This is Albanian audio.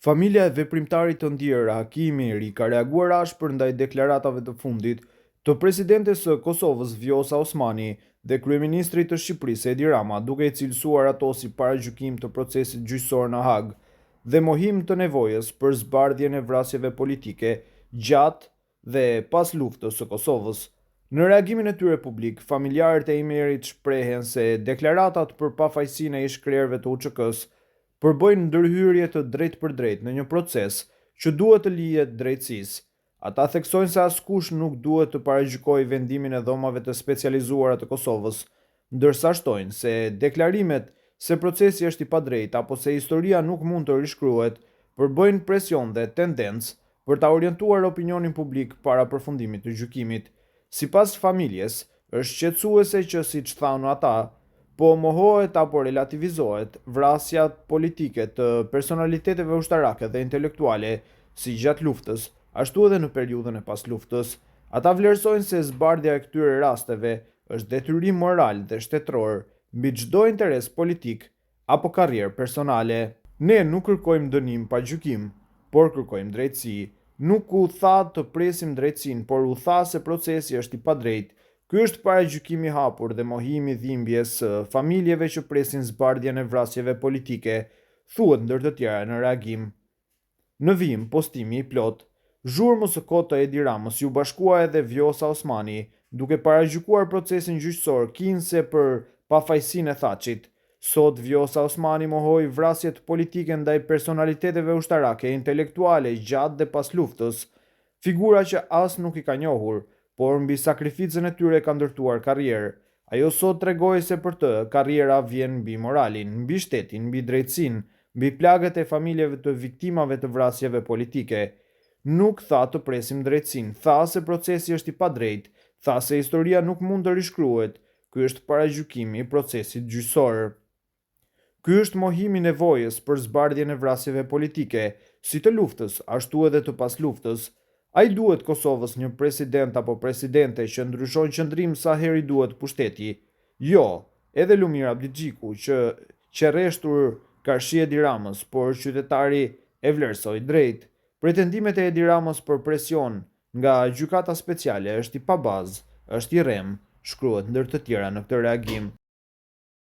Familja e veprimtarit të ndjerë Hakimi Ri ka reaguar ashpër ndaj deklaratave të fundit të presidentes së Kosovës Vjosa Osmani dhe kryeministrit të Shqipërisë Edi Rama, duke i cilësuar ato si paragjykim të procesit gjyqësor në Hag dhe mohim të nevojës për zbardhjen e vrasjeve politike gjatë dhe pas luftës së Kosovës. Në reagimin e tyre publik, familjarët e Imerit shprehen se deklaratat për pafajësinë e ish-krerëve të UÇK-s përbëjnë ndërhyrje të drejtë për drejtë në një proces që duhet të lihet drejtësisë. Ata theksojnë se askush nuk duhet të paragjykojë vendimin e dhomave të specializuara të Kosovës, ndërsa shtojnë se deklarimet se procesi është i padrejtë apo se historia nuk mund të rishkruhet përbëjnë presion dhe tendencë për ta orientuar opinionin publik para përfundimit të gjykimit. Sipas familjes, është shqetësuese që, siç thanë ata, po mohohet apo relativizohet vrasja politike të personaliteteve ushtarake dhe intelektuale, si gjatë luftës, ashtu edhe në periudhën e pas luftës. Ata vlerësojnë se zbardhja e këtyre rasteve është detyrim moral dhe shtetëror mbi çdo interes politik apo karrierë personale. Ne nuk kërkojmë dënim pa gjykim, por kërkojmë drejtësi. Nuk u tha të presim drejtësinë, por u tha se procesi është i padrejtë. Ky është paragjykimi i hapur dhe mohimi i dhimbjes së familjeve që presin zbardhjen e vrasjeve politike, thuhet ndër të tjera në reagim. Në vijim, postimi i plot. Zhurmës së kohë të Edi Ramës ju bashkua edhe Vjosa Osmani, duke paragjykuar procesin gjyqësor kinse për pafajësinë e Thaçit. Sot Vjosa Osmani mohoi vrasjet politike ndaj personaliteteve ushtarake e intelektuale gjatë dhe pas luftës, figura që as nuk i ka njohur, por mbi sakrificën e tyre ka ndërtuar karrierë. Ajo sot tregoi se për të, karriera vjen mbi moralin, mbi shtetin, mbi drejtësinë, mbi plagët e familjeve të viktimave të vrasjeve politike. Nuk tha të presim drejtësinë, tha se procesi është i padrejtë, tha se historia nuk mund të rishkruhet. Ky është paragjykimi i procesit gjyqësor. Ky është mohimi i nevojës për zbardhjen e vrasjeve politike, si të luftës, ashtu edhe të pas luftës. Ai duhet Kosovës një president apo presidente që ndryshon qëndrim sa heri duhet pushteti. Jo, edhe Lumir Abdixhiku që rreshtur Karshi Edi Ramës, por qytetari e vlerësoi drejt. Pretendimet e Edi Ramës për presion nga gjykata speciale është i pabazë, është i rrem, shkruhet ndër të tjera në këtë reagim.